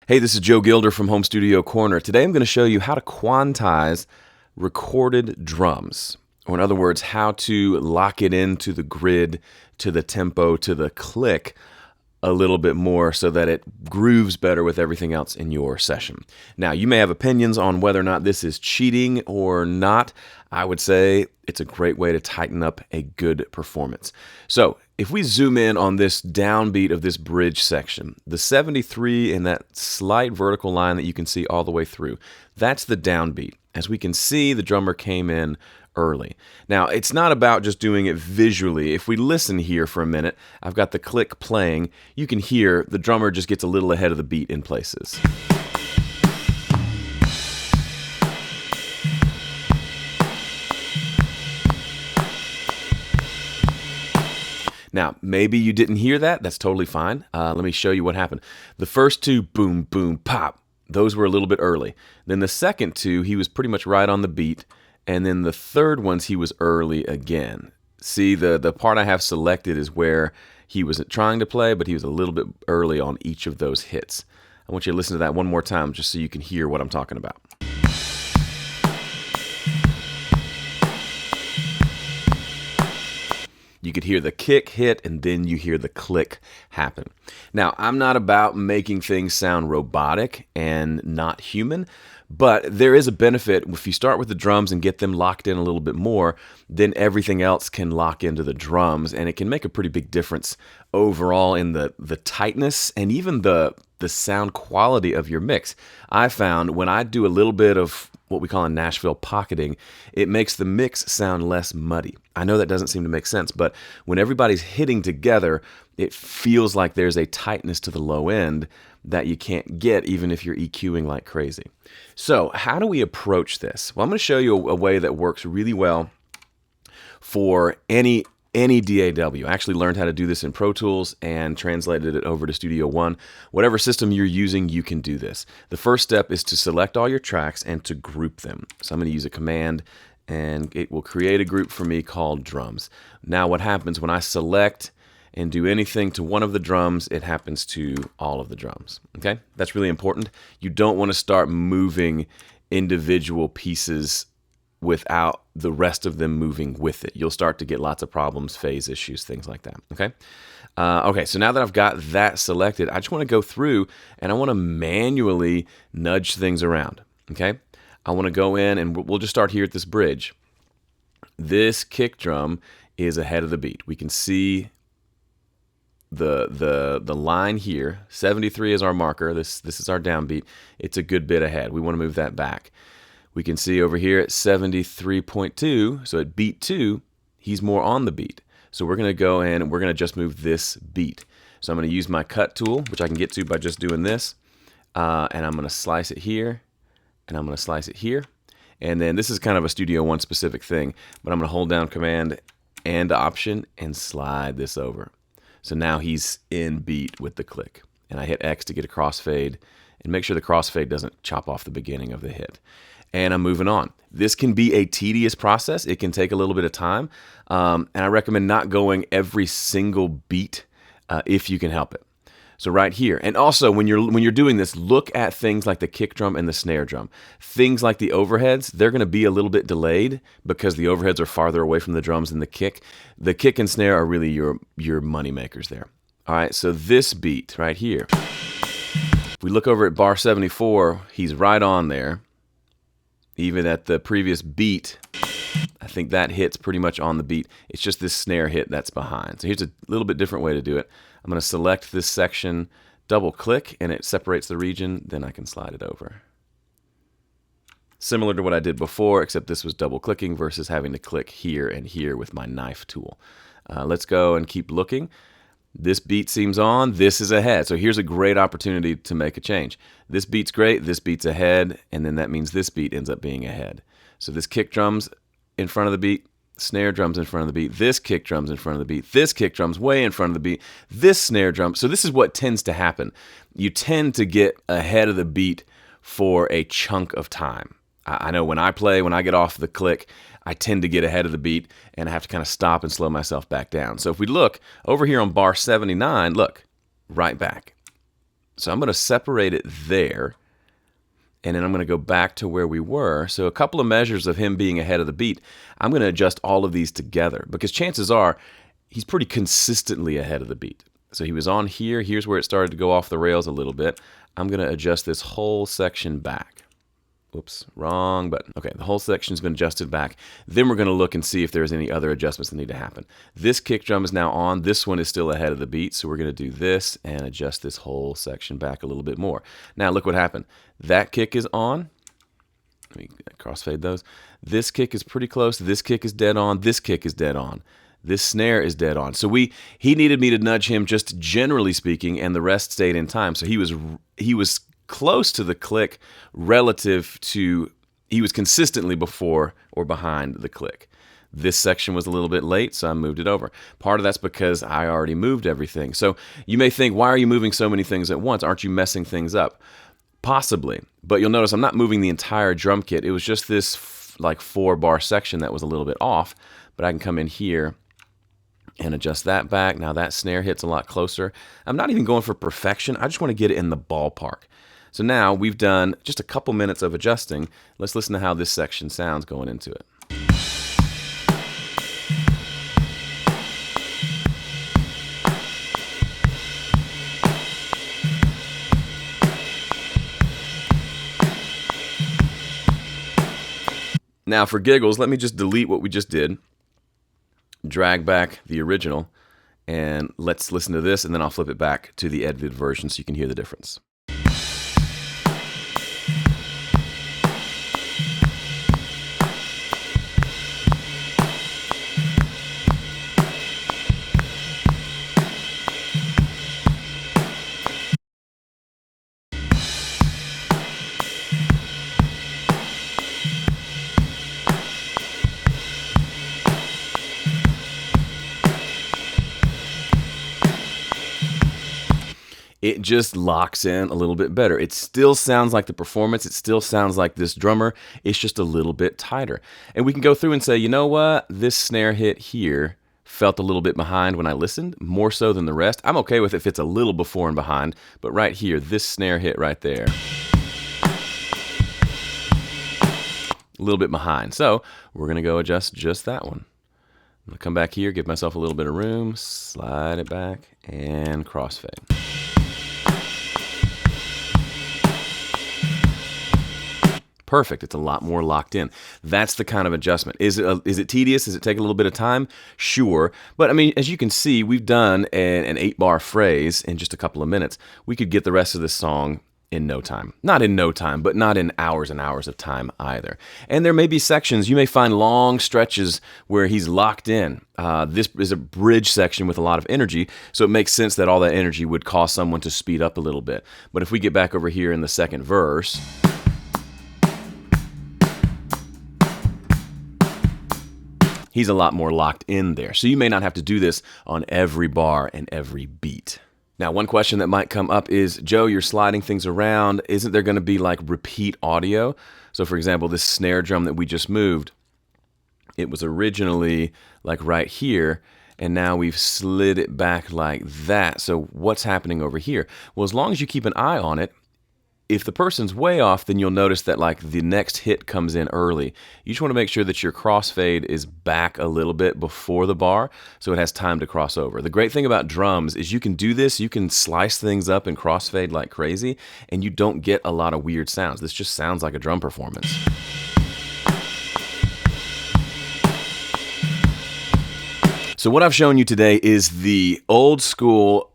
Hey, this is Joe Gilder from Home Studio Corner. Today I'm going to show you how to quantize recorded drums, or in other words, how to lock it into the grid, to the tempo, to the click a little bit more so that it grooves better with everything else in your session. Now, you may have opinions on whether or not this is cheating or not. I would say it's a great way to tighten up a good performance. So, if we zoom in on this downbeat of this bridge section, the 73 and that slight vertical line that you can see all the way through, that's the downbeat. As we can see, the drummer came in early. Now, it's not about just doing it visually. If we listen here for a minute, I've got the click playing. You can hear the drummer just gets a little ahead of the beat in places. Now, maybe you didn't hear that. That's totally fine. Let me show you what happened. The first two, boom, boom, pop, those were a little bit early. Then the second two, he was pretty much right on the beat. And then the third ones, he was early again. See, the part I have selected is where he wasn't trying to play, but he was a little bit early on each of those hits. I want you to listen to that one more time just so you can hear what I'm talking about. You could hear the kick hit, and then you hear the click happen. Now, I'm not about making things sound robotic and not human, but there is a benefit. If you start with the drums and get them locked in a little bit more, then everything else can lock into the drums, and it can make a pretty big difference overall in the tightness and even the sound quality of your mix. I found when I do a little bit of what we call in Nashville pocketing, it makes the mix sound less muddy. I know that doesn't seem to make sense, but when everybody's hitting together, it feels like there's a tightness to the low end that you can't get even if you're EQing like crazy. So how do we approach this? Well, I'm going to show you a way that works really well for any DAW. I actually learned how to do this in Pro Tools and translated it over to Studio One. Whatever system you're using, you can do this. The first step is to select all your tracks and to group them. So I'm going to use a command and it will create a group for me called drums. Now what happens when I select and do anything to one of the drums, it happens to all of the drums. Okay? That's really important. You don't want to start moving individual pieces without the rest of them moving with it. You'll start to get lots of problems, phase issues, things like that. Okay? Okay, so now that I've got that selected, I just want to go through and I want to manually nudge things around. Okay? I want to go in and we'll just start here at this bridge. This kick drum is ahead of the beat. We can see the line here. 73 is our marker. This is our downbeat. It's a good bit ahead. We want to move that back. We can see over here at 73.2, so at beat 2, he's more on the beat. So we're going to go in and we're going to just move this beat. So I'm going to use my cut tool, which I can get to by just doing this, and I'm going to slice it here, and I'm going to slice it here. And then this is kind of a Studio One specific thing, but I'm going to hold down Command and Option and slide this over. So now he's in beat with the click. And I hit X to get a crossfade and make sure the crossfade doesn't chop off the beginning of the hit. And I'm moving on. This can be a tedious process. It can take a little bit of time. And I recommend not going every single beat if you can help it. So right here. And also when you're doing this, look at things like the kick drum and the snare drum. Things like the overheads, they're going to be a little bit delayed because the overheads are farther away from the drums than the kick. The kick and snare are really your money makers there. All right, so this beat right here. If we look over at bar 74, he's right on there. Even at the previous beat, I think that hit's pretty much on the beat. It's just this snare hit that's behind. So here's a little bit different way to do it. I'm going to select this section, double click, and it separates the region. Then I can slide it over. Similar to what I did before, except this was double clicking versus having to click here and here with my knife tool. Let's go and keep looking. This beat seems on, this is ahead. So here's a great opportunity to make a change. This beat's great, this beat's ahead, and then that means this beat ends up being ahead. So this kick drum's in front of the beat, snare drum's in front of the beat, this kick drum's in front of the beat, this kick drum's way in front of the beat, this snare drum. So this is what tends to happen. You tend to get ahead of the beat for a chunk of time. I know when I play, when I get off the click, I tend to get ahead of the beat and I have to kind of stop and slow myself back down. So if we look over here on bar 79, look, right back. So I'm going to separate it there, and then I'm going to go back to where we were. So a couple of measures of him being ahead of the beat. I'm going to adjust all of these together because chances are he's pretty consistently ahead of the beat. So he was on here. Here's where it started to go off the rails a little bit. I'm going to adjust this whole section back. Whoops, wrong button. Okay, the whole section's been adjusted back. Then we're going to look and see if there's any other adjustments that need to happen. This kick drum is now on. This one is still ahead of the beat, so we're going to do this and adjust this whole section back a little bit more. Now look what happened. That kick is on. Let me crossfade those. This kick is pretty close. This kick is dead on. This kick is dead on. This snare is dead on. So he needed me to nudge him just generally speaking, and the rest stayed in time. So he was close to the click relative to, he was consistently before or behind the click. This section was a little bit late, so I moved it over. Part of that's because I already moved everything. So you may think, why are you moving so many things at once? Aren't you messing things up? Possibly, but you'll notice I'm not moving the entire drum kit. It was just this like 4-bar section that was a little bit off, but I can come in here and adjust that back. Now that snare hits a lot closer. I'm not even going for perfection. I just want to get it in the ballpark. So now we've done just a couple minutes of adjusting. Let's listen to how this section sounds going into it. Now for giggles, let me just delete what we just did, drag back the original, and let's listen to this, and then I'll flip it back to the edited version so you can hear the difference. It just locks in a little bit better. It still sounds like the performance. It still sounds like this drummer. It's just a little bit tighter. And we can go through and say, you know what? This snare hit here felt a little bit behind when I listened, more so than the rest. I'm okay with it if it's a little before and behind, but right here, this snare hit right there, a little bit behind. So we're going to go adjust just that one. I'm going to come back here, give myself a little bit of room, slide it back, and crossfade. Perfect. It's a lot more locked in. That's the kind of adjustment. Is it tedious? Does it take a little bit of time? Sure. But I mean, as you can see, we've done an 8-bar phrase in just a couple of minutes. We could get the rest of this song in no time. Not in no time, but not in hours and hours of time either. And there may be sections, you may find long stretches where he's locked in. This is a bridge section with a lot of energy, so it makes sense that all that energy would cause someone to speed up a little bit. But if we get back over here in the second verse, he's a lot more locked in there. So you may not have to do this on every bar and every beat. Now, one question that might come up is, Joe, you're sliding things around. Isn't there going to be like repeat audio? So for example, this snare drum that we just moved, it was originally like right here, and now we've slid it back like that. So what's happening over here? Well, as long as you keep an eye on it, if the person's way off, then you'll notice that like the next hit comes in early. You just want to make sure that your crossfade is back a little bit before the bar so it has time to cross over. The great thing about drums is you can do this, you can slice things up and crossfade like crazy, and you don't get a lot of weird sounds. This just sounds like a drum performance. So what I've shown you today is the old school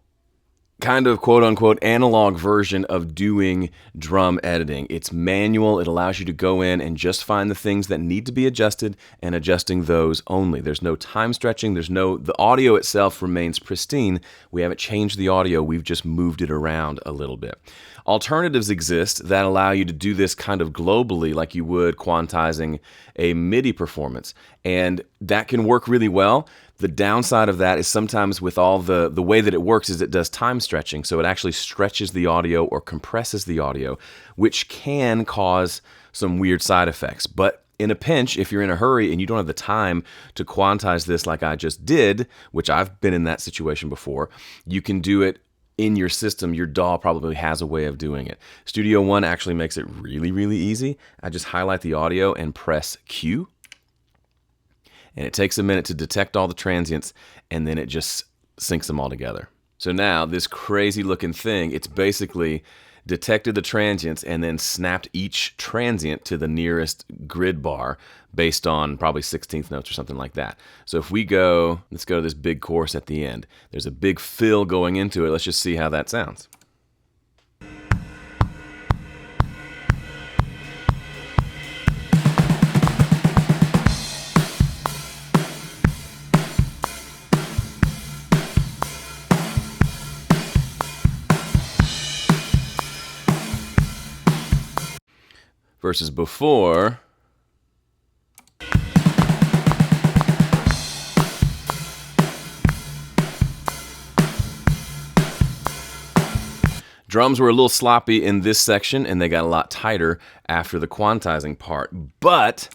kind of quote-unquote analog version of doing drum editing. It's manual. It allows you to go in and just find the things that need to be adjusted and adjusting those only. There's no time stretching. The audio itself remains pristine. We haven't changed the audio. We've just moved it around a little bit. Alternatives exist that allow you to do this kind of globally like you would quantizing a MIDI performance. And that can work really well. The downside of that is sometimes with all the way that it works is it does time stretching. So it actually stretches the audio or compresses the audio, which can cause some weird side effects. But in a pinch, if you're in a hurry and you don't have the time to quantize this like I just did, which I've been in that situation before, you can do it in your system, your DAW probably has a way of doing it. Studio One actually makes it really, really easy. I just highlight the audio and press Q, and it takes a minute to detect all the transients, and then it just syncs them all together. So now this crazy looking thing, it's basically detected the transients and then snapped each transient to the nearest grid bar based on probably 16th notes or something like that. So if we go, let's go to this big chorus at the end. There's a big fill going into it. Let's just see how that sounds. Versus before. Drums were a little sloppy in this section, and they got a lot tighter after the quantizing part. But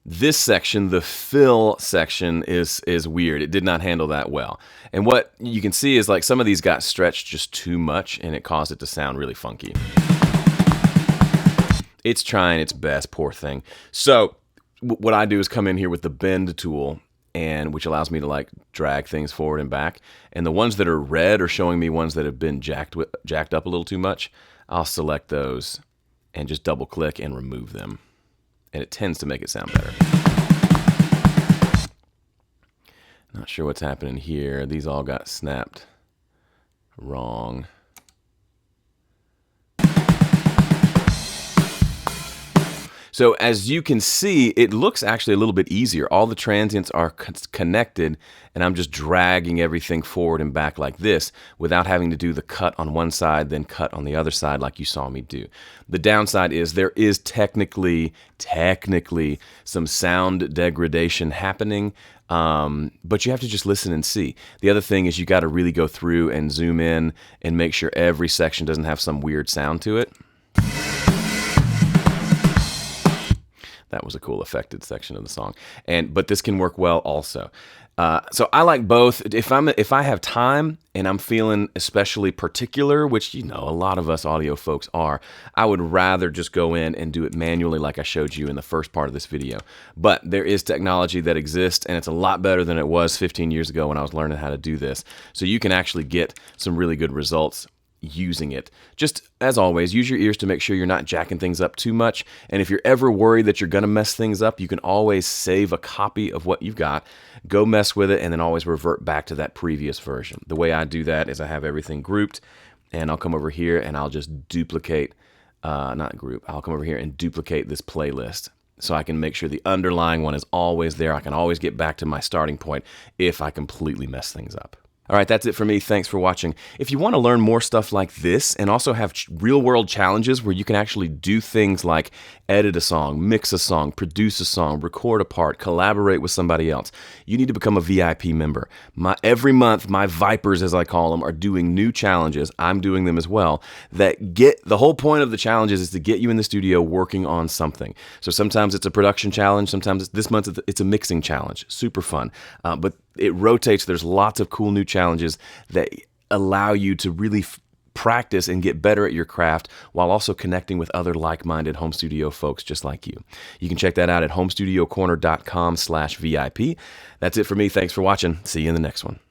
this section, the fill section, is weird. It did not handle that well. And what you can see is like some of these got stretched just too much, and it caused it to sound really funky. It's trying its best, poor thing. So what I do is come in here with the bend tool, and which allows me to like drag things forward and back. And the ones that are red are showing me ones that have been jacked up a little too much. I'll select those and just double click and remove them. And it tends to make it sound better. Not sure what's happening here. These all got snapped wrong. So as you can see, it looks actually a little bit easier. All the transients are connected, and I'm just dragging everything forward and back like this without having to do the cut on one side, then cut on the other side like you saw me do. The downside is there is technically some sound degradation happening, but you have to just listen and see. The other thing is you got to really go through and zoom in and make sure every section doesn't have some weird sound to it. That was a cool affected section of the song, but this can work well also. So I like both. If I have time and I'm feeling especially particular, which you know a lot of us audio folks are, I would rather just go in and do it manually like I showed you in the first part of this video. But there is technology that exists, and it's a lot better than it was 15 years ago when I was learning how to do this. So you can actually get some really good results using it. Just as always, use your ears to make sure you're not jacking things up too much. And if you're ever worried that you're going to mess things up, you can always save a copy of what you've got, go mess with it, and then always revert back to that previous version. The way I do that is I have everything grouped, and I'll come over here and I'll just duplicate, I'll come over here and duplicate this playlist so I can make sure the underlying one is always there. I can always get back to my starting point if I completely mess things up. All right, that's it for me. Thanks for watching. If you want to learn more stuff like this and also have real-world challenges where you can actually do things like edit a song, mix a song, produce a song, record a part, collaborate with somebody else, you need to become a VIP member. Every month, my Vipers, as I call them, are doing new challenges. I'm doing them as well. The whole point of the challenges is to get you in the studio working on something. So sometimes it's a production challenge. Sometimes this month it's a mixing challenge. Super fun. But it rotates. There's lots of cool new challenges that allow you to really practice and get better at your craft while also connecting with other like-minded home studio folks just like you. You can check that out at homestudiocorner.com/VIP. That's it for me. Thanks for watching. See you in the next one.